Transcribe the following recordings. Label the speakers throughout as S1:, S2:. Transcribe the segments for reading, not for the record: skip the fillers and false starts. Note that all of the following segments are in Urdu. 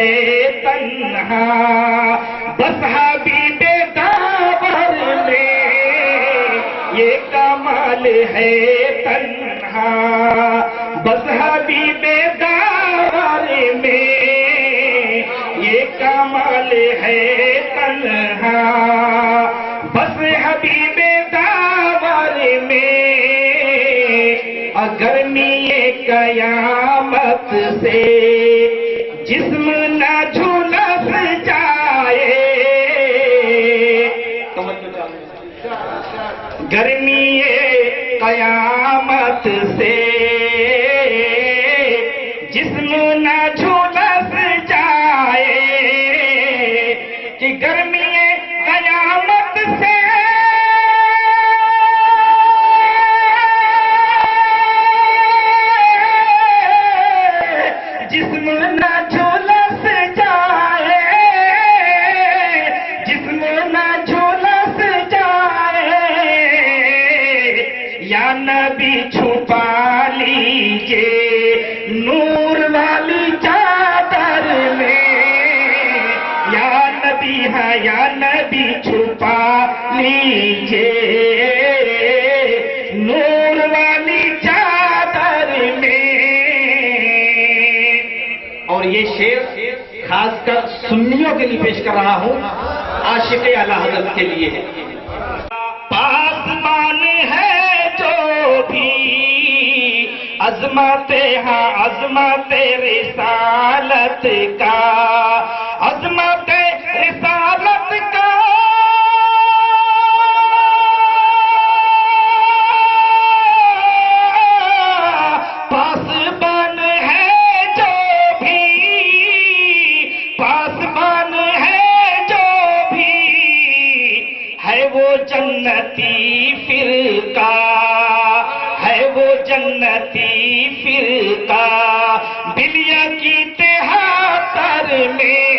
S1: ہے تنہا، بس حبیب داور میں یہ کمال ہے تنہا، بس حبیب داور میں یہ کمال ہے تنہا، بس حبیب داور میں گرمی قیامت سے جسم نہ جھلس جائے، گرمی قیامت سے جسم نہ جھلس جائے، کہ گرمی قیامت سے جسم نہ جھلس جائے، جسم نہ جھلس جائے، یا نبی چھپا لیجئے نور والی چادر میں، یا نبی ہے یا نبی چھپا لیجئے نور والی چادر میں۔ اور یہ شعر خاص کر سنیوں کے لیے پیش کر رہا ہوں، عاشق اعلی حضرت کے لیے ہے۔ پاسبان ہے جو بھی عظمت ہاں عظمت رسالت کا، عظمت رسالت کا، پاسبان ہے جو بھی، پاسبان ہے جو بھی، ہے وہ جنتی فرقہ، ہے وہ جنتی فرقہ، بلیہ کی تہاتر میں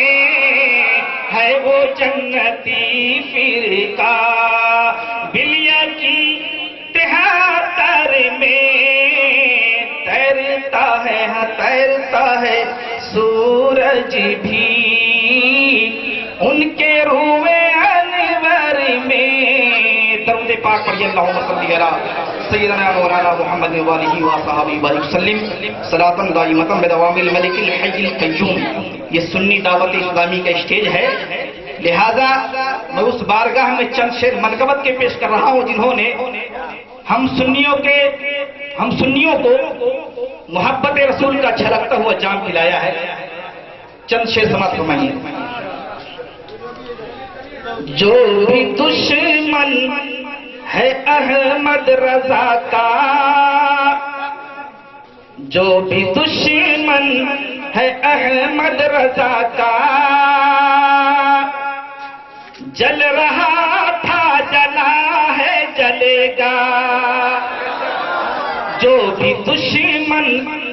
S1: ہے وہ جنتی فرقہ، بلیہ کی تہاتر میں تیرتا ہے ہاں تیرتا ہے سورج بھی ان کے روئے انور میں۔ درود پاک پڑھیے اللہم صلی علی سیدنا مولانا محمد وآلہ وصحبہ وسلم صلاۃ دائمۃ بدوام الملک الحی القیوم۔ یہ سنی دعوت اسلامی کا اسٹیج ہے، لہذا میں اس بارگاہ میں چند شعر منقبت کے پیش کر رہا ہوں جنہوں نے ہم سنیوں کو محبت رسول کا چھلکتا ہوا جام پلایا ہے۔ چند شعر سماعت فرمائیے۔ جو بھی دشمن ہے احمد رضا کا، جو بھی دشمن ہے احمد رضا کا، جل رہا تھا جلا ہے جلے گا، جو بھی دشمن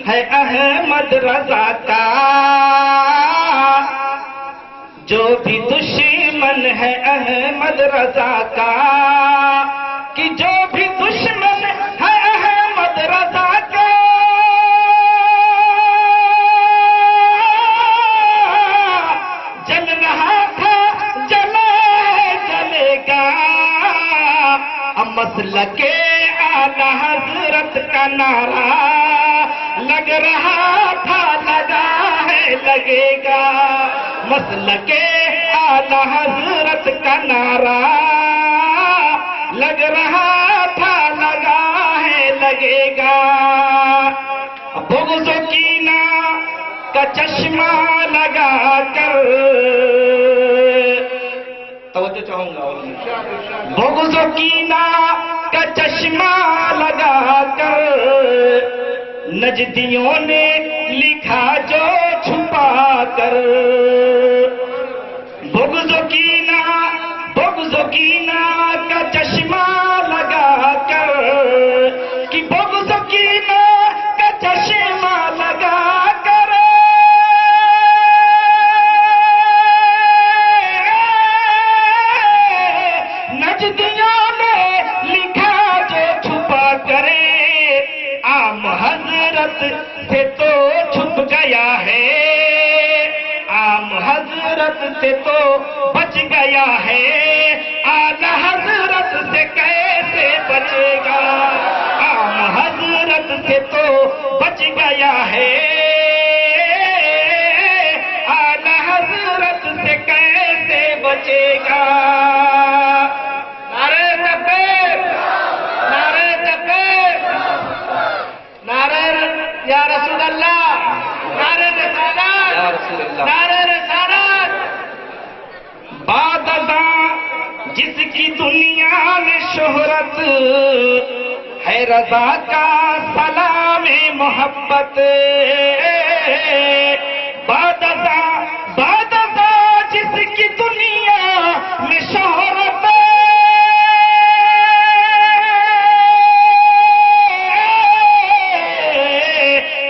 S1: ہے احمد رضا کا، جو بھی دشمن ہے احمد رضا کا، کہ جو بھی دشمن ہے احمد رضا کا، جل رہا تھا جلا ہے جلے گا، مسلک اعلی حضرت کا نعرہ لگ رہا تھا لگا ہے لگے گا، مسلک اعلی حضرت کا نعرہ لگ رہا تھا لگا ہے لگے گا، بغض و کینہ کا چشمہ لگا کر، توجہ چاہوں گا، بغض و کینہ کا چشمہ لگا کر نجدیوں نے لکھا جو چھپا کر، بغض و کینہ کا چشمہ لگا کر، کہ بغض و کینہ کا چشمہ لگا کر نجدیوں نے لکھا جو چھپا کرے، عام حضرت سے تو چھپ گیا ہے، عام حضرت سے تو بچ گیا ہے، اعلی حضرت سے کیسے بچے گا؟ عام حضرت سے تو بچ گیا ہے، اعلی حضرت سے کیسے بچے گا؟ نعرہ تکبیر، نعرہ تکبیر، نعرہ یا رسول اللہ، نعرہ رسالت، نعرہ رسالت۔ بعد ازاں جس کی دنیا میں شہرت ہے، رضا کا سلام محبت، بعد ازاں جس کی دنیا میں شہرت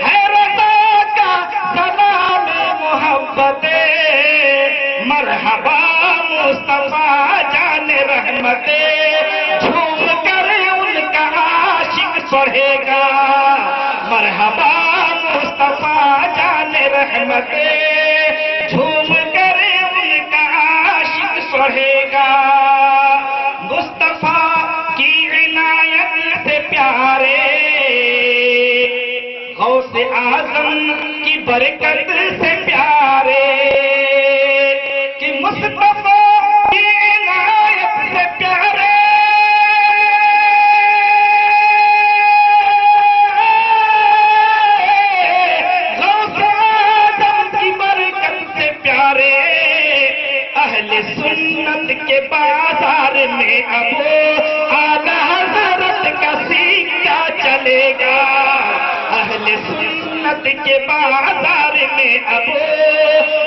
S1: ہے، رضا کا سلام محبت، مرحبا مصطفیٰ جان رحمت، جھوم کر ان کا عاشق پڑھے گا، مرحبا مصطفیٰ جان رحمت، جھوم کر ان کا عاشق پڑھے گا، مصطفیٰ کی عنایت سے پیارے، غوث اعظم کی برکت سے پیارے، کہ مصطفیٰ کی عنایت سے پیارے، غوث اعظم کی برکت سے پیارے، اہل سنت کے بازار میں اب اعلی حضرت کا سکہ چلے گا، اہل سنت کے بازار میں اب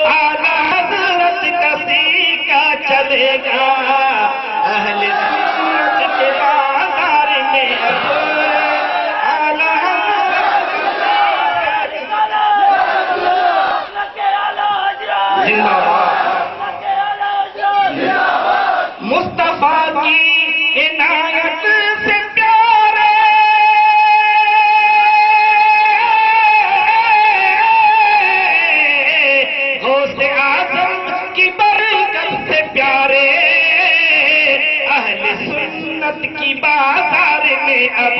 S1: اعلی حضرت کا سکہ چلے گا، اہل سنت کے بازار میں اب اعلی حضرت زندہ باد، مصطفیٰ کی عنایت سے پیارے، غوث اعظم کی برکت سے پیارے، اہل سنت کی بازار میں اب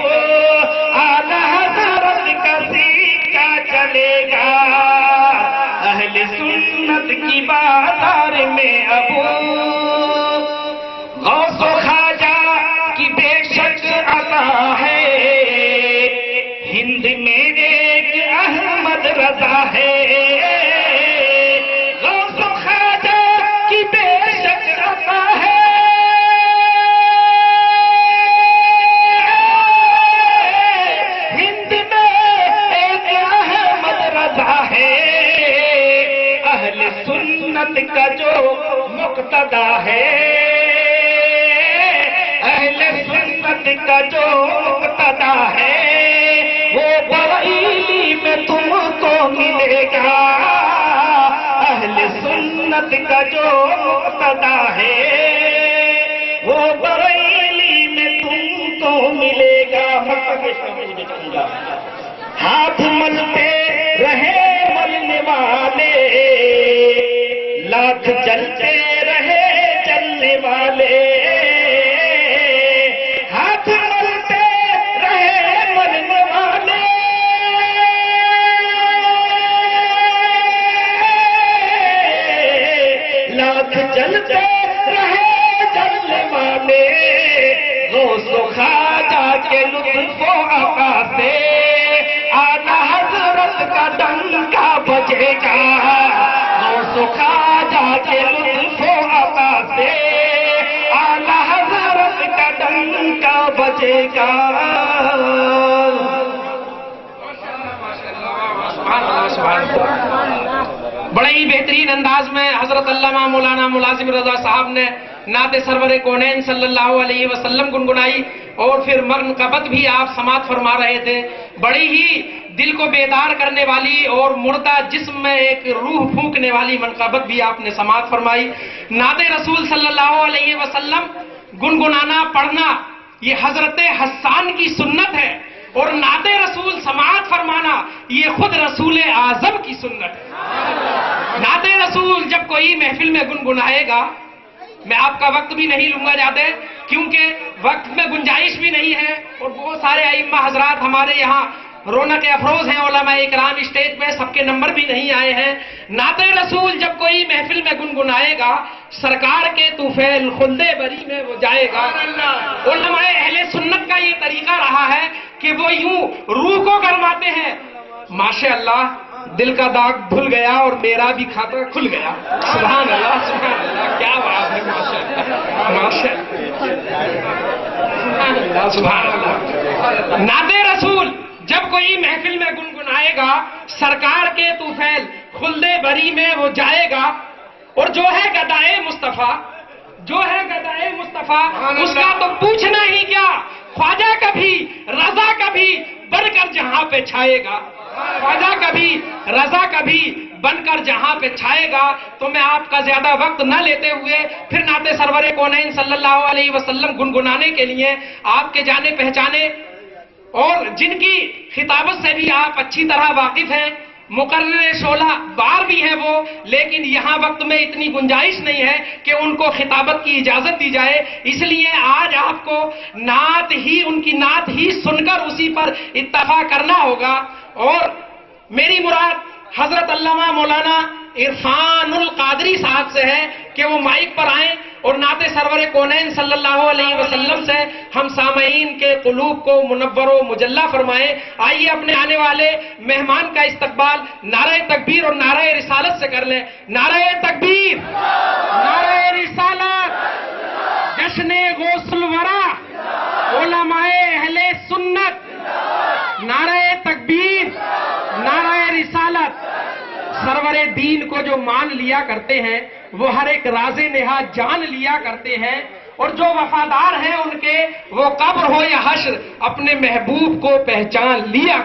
S1: اعلی حضرت کا سکہ چلے گا، اہل سنت کی بازار میں اب غوث و خواجہ کی بے شک عطا ہے، ہند میں ایک احمد رضا ہے، غوث و خواجہ کی بے شک عطا ہے، ہند میں ایک احمد رضا ہے، اہل سنت کا جو مقتدا ہے، اہل سنت کا جو مقتدا ہے، وہ بریلی میں تم کو ملے گا، اہل سنت کا جو مقتدا ہے، وہ بریلی میں تم کو ملے گا، ہاتھ ملتے رہے ملنے والے، لاکھ جلتے رہے جلنے والے، ہاتھ ملتے رہے ملنے والے، لاکھ جلتے رہے جلنے والے، غوث و خواجہ کے لطف و عطا سے اعلی حضرت کا ڈنکا بجے گا، غوث و خواجہ کے لطف و عطا سے اعلی حضرت کا ڈنکا بجے گا۔
S2: بڑے ہی بہترین انداز میں حضرت علامہ مولانا ملازم رضا صاحب نے نعت سرور کونین صلی اللہ علیہ وسلم گنگنائی اور پھر منقبت بھی آپ سماعت فرما رہے تھے۔ بڑی ہی دل کو بیدار کرنے والی اور مردہ جسم میں ایک روح پھونکنے والی منقبت بھی آپ نے سماعت فرمائی۔ نعت رسول صلی اللہ علیہ وسلم گنگنانا پڑھنا یہ حضرت حسان کی سنت ہے، اور نعت رسول سماعت فرمانا یہ خود رسول اعظم کی سنت ہے۔ نعت رسول جب کوئی محفل میں گنگنائے گا، میں آپ کا وقت بھی نہیں لوں گا زیادہ کیونکہ وقت میں گنجائش بھی نہیں ہے، اور بہت سارے ائمہ حضرات ہمارے یہاں رونق افروز ہیں، علماء اکرام اسٹیج پہ، سب کے نمبر بھی نہیں آئے ہیں۔ نعت رسول جب کوئی محفل میں گنگنائے گا، سرکار کے طفیل خلد بری میں وہ جائے گا۔ علماء اہل سنت کا یہ طریقہ رہا ہے کہ وہ یوں روح کو گرماتے ہیں، ماشاءاللہ دل کا داغ دھل گیا اور میرا بھی کھاتا کھل گیا۔ سبحان اللہ، سبحان اللہ، کیا بات ہے، ماشاءاللہ، ماشاءاللہ، سبحان اللہ، سبحان اللہ۔ نعت رسول جب کوئی محفل میں گنگنائے گا، سرکار کے طفیل خلد بری میں وہ جائے گا، اور جو ہے گدائے مصطفیٰ، جو ہے گدائے مصطفیٰ، اس کا تو پوچھنا ہی کیا، خواجہ کبھی رضا کبھی بن کر جہاں پہ چھائے گا، خواجہ کبھی رضا کبھی بن کر جہاں پہ چھائے گا۔ تو میں آپ کا زیادہ وقت نہ لیتے ہوئے پھر نعت سرور کونین صلی اللہ علیہ وسلم گنگنانے کے لیے آپ کے جانے پہچانے اور جن کی خطابت سے بھی آپ اچھی طرح واقف ہیں، مقرر شعلہ بار بھی ہیں وہ، لیکن یہاں وقت میں اتنی گنجائش نہیں ہے کہ ان کو خطابت کی اجازت دی جائے، اس لیے آج آپ کو نعت ہی، ان کی نعت ہی سن کر اسی پر اتفاق کرنا ہوگا۔ اور میری مراد حضرت علامہ مولانا عرفان القادری صاحب سے ہے کہ وہ مائک پر آئیں اور نعت سرور کونین صلی اللہ علیہ وسلم سے ہم سامعین کے قلوب کو منور و مجلہ فرمائیں۔ آئیے اپنے آنے والے مہمان کا استقبال نعرہ تکبیر اور نعرہ رسالت سے کر لیں۔ نعرہ تکبیر، نعرہ رسالت، جشن غوث الورا، علماء اہل سنت، نعرہ تکبیر، نعرہ رسالت۔ سرور دین کو جو مان لیا کرتے ہیں وہ ہر ایک راز نہا جان لیا کرتے ہیں، اور جو وفادار ہیں ان کے وہ قبر ہو یا حشر اپنے محبوب کو پہچان لیا۔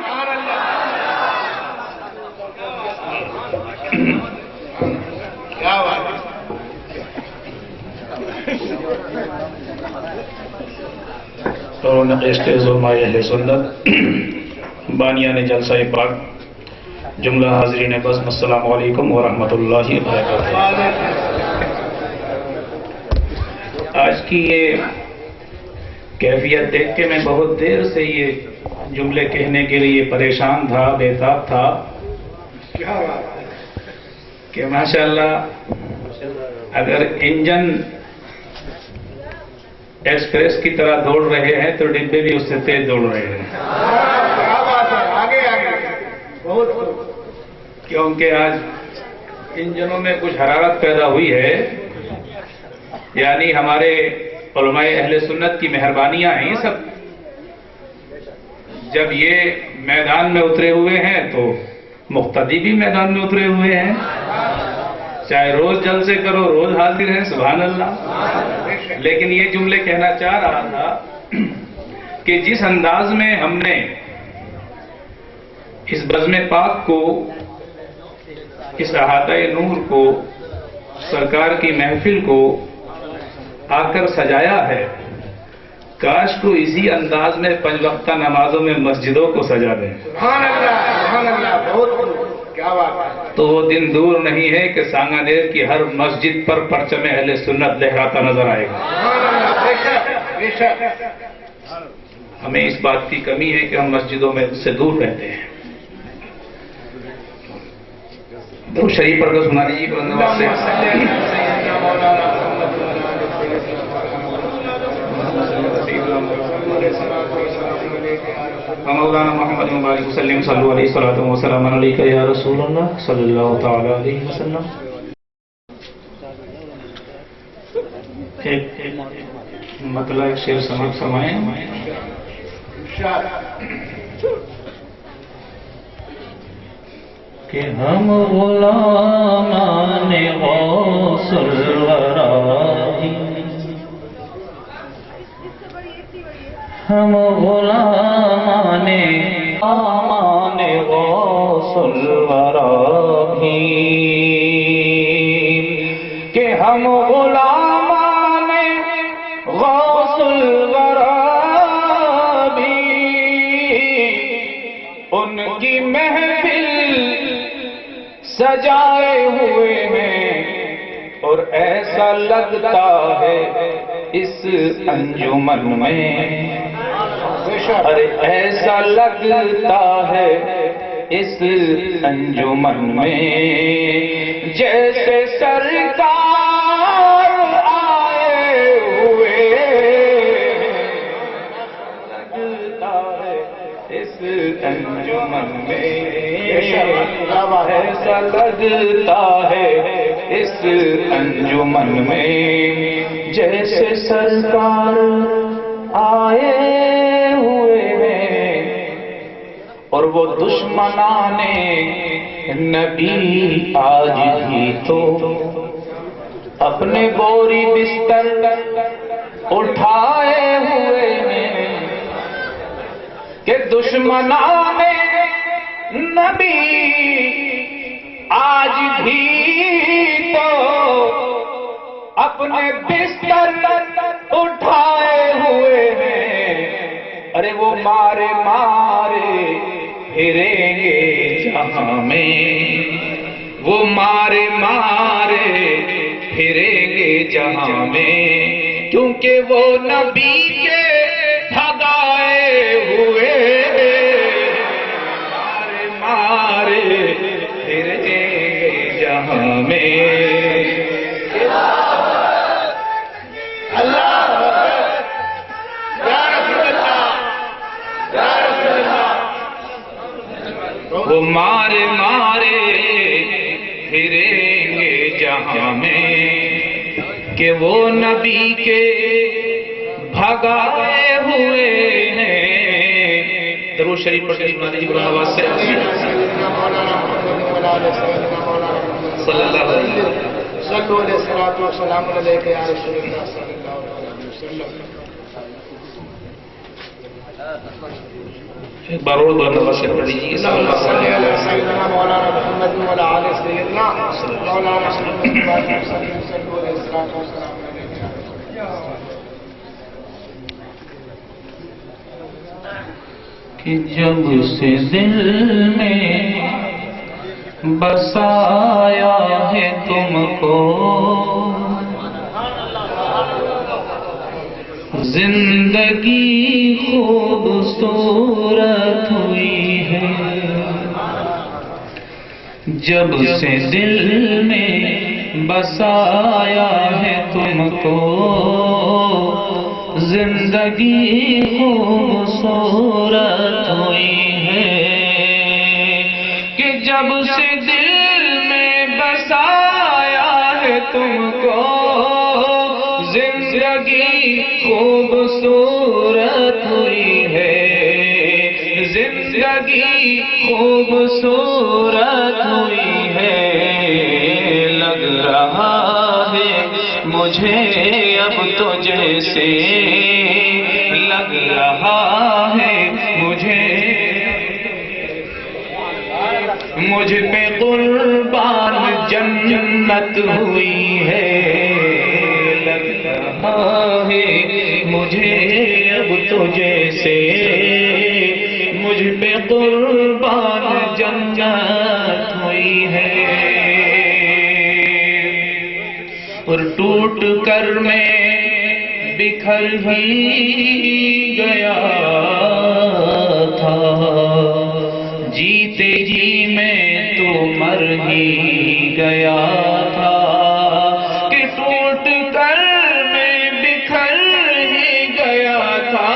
S1: کیا بات ہے۔
S3: رونق اسٹیج علماء اہل سنت، بانیان جلسہ پاک، جملہ حاضرین بزم، السلام علیکم ورحمۃ اللہ وبرکاتہ۔ آج کی یہ کیفیت دیکھ کے میں بہت دیر سے یہ جملے کہنے کے لیے پریشان تھا، بےتاب تھا کہ ماشاءاللہ اگر انجن ایکسپریس کی طرح دوڑ رہے ہیں تو ڈبے بھی اس سے تیز دوڑ رہے ہیں، کیونکہ آج انجنوں میں کچھ حرارت پیدا ہوئی ہے، یعنی ہمارے علماء اہل سنت کی مہربانیاں ہیں سب۔ جب یہ میدان میں اترے ہوئے ہیں تو مقتدی بھی میدان میں اترے ہوئے ہیں، چاہے روز جلسے کرو روز حاضر ہیں، سبحان اللہ۔ لیکن یہ جملے کہنا چاہ رہا تھا کہ جس انداز میں ہم نے اس بزم پاک کو، اس احاطہ نور کو، سرکار کی محفل کو آ کر سجایا ہے، کاش کو اسی انداز میں 5 وقتہ نمازوں میں مسجدوں کو سجا دیں۔
S1: سبحان اللہ، سبحان اللہ، بہت کیا بات ہے۔
S3: تو وہ دن دور نہیں ہے کہ سانگانیر کی ہر مسجد پر پرچم اہل سنت لہراتا نظر آئے گا۔
S1: سبحان اللہ، بے شک، بے شک۔
S3: ہمیں اس بات کی کمی ہے کہ ہم مسجدوں میں سے دور رہتے ہیں۔ درود شریف پڑھ کر سنا دیجیے بلند سے۔ مولانا محمد مبارک وسلم صلو علیہ الصلوۃ والسلام علیک یا رسول اللہ صلی اللہ تعالی علیہ وسلم۔ ایک مطلع ایک شعر سماعت فرمائیں۔ کہ ہم غلامان غوث الورا، ہم غلامان غوث الورا بھی، کہ ہم غلامان غوث الورا بھی، ان کی محفل سجائے ہوئے ہیں، اور ایسا لگتا ہے اس انجمن میں، ارے ایسا لگتا ہے اس انجمن میں جیسے سرکار آئے ہوئے، لگتا ہے اس انجمن میں، ایسا لگتا ہے اس انجمن میں جیسے سرکار آئے ہوئے ہیں، اور وہ دشمنان نبی آج بھی تو اپنے بوری بستر اٹھائے ہوئے ہیں، کہ دشمنان نبی آج بھی تو اپنے بستر اٹھائے ہوئے ہیں، ارے وہ مارے مارے پھریں گے جہاں میں، وہ مارے مارے پھریں گے جہاں میں، کیونکہ وہ نبی کے بھگائے ہوئے، مارے مارے پھریں گے جہاں میں۔ وہ مارے مارے پھریں گے جہاں میں، کہ وہ نبی کے بھگائے ہوئے ہیں۔ درود شریف پڑھ کے سنا دیجیے بلند آواز سے، صلی اللہ علیہ وسلم۔
S4: صلوا علیہ الصلوۃ والسلام علیک یا رسول اللہ صلی اللہ علیہ وسلم۔
S3: ایک بار اور بلند آواز سے پڑھ لیجیے، صلی اللہ علیہ وسلم۔
S4: سیدنا مولانا محمد وعلی آل سیدنا مولانا محمد صلوا علیہ الصلوۃ والسلام علیک۔
S3: کہ جب سے دل میں بسایا ہے تم کو، زندگی خوبصورت ہوئی ہے، جب سے دل میں بسایا ہے تم کو، زندگی خوبصورت ہوئی ہے، کہ جب سے دل میں بسایا ہے تم کو، زندگی خوبصورت ہوئی ہے، زندگی خوبصورت ہوئی ہے، لگ رہا ہے مجھے اب تو جیسے، لگ رہا ہے مجھے مجھ پہ قربان جنت ہوئی ہے، لگ رہا ہے مجھے اب تو جیسے مجھ پہ قربان جنت ہوئی ہے، اور ٹوٹ کر میں بکھر ہی گیا تھا، جیتے جی میں تو مر ہی گیا تھا، کہ ٹوٹ کر میں بکھر ہی گیا تھا،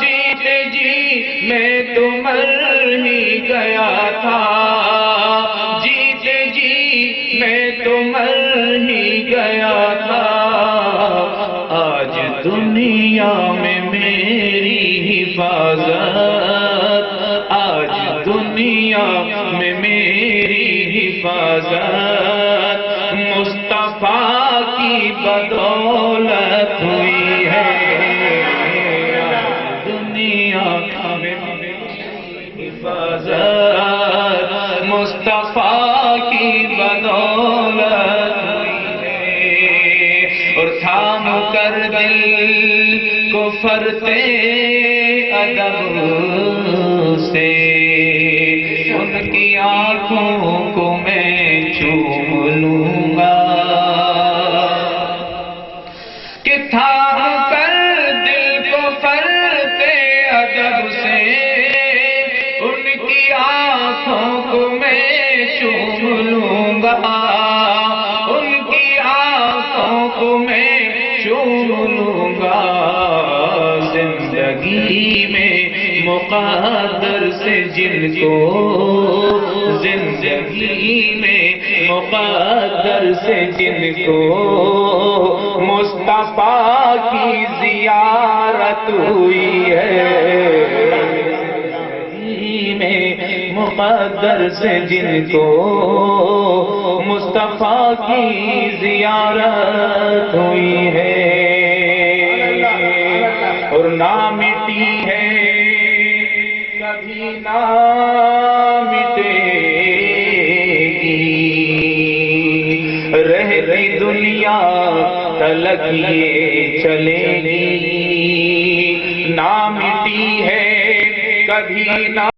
S3: جیتے جی میں تو مر ہی گیا تھا، جیتے جی میں تو مر ہی گیا تھا، آج دنیا میں میری حفاظت، آج دنیا میں میری حفاظت مصطفیٰ کی بدولت ہوئی ہے، آج دنیا میں میری حفاظت مصطفیٰ کی بدولت ہوئی ہے، اور تھام کر دل کو فرتے ادب سے، ان کی آنکھوں کو گا، ان کی آنکھوں کو میں چوم لوں گا، زندگی میں مقدر سے جن کو، زندگی میں مقدر سے جن کو مصطفیٰ کی زیارت ہوئی ہے، مقدر سے جن کو مصطفیٰ کی زیارت ہوئی ہے، اور نہ مٹی ہے کبھی نہ مٹے گی، رہتی دنیا تلک یہ چلے گی، نہ مٹی ہے کبھی نہ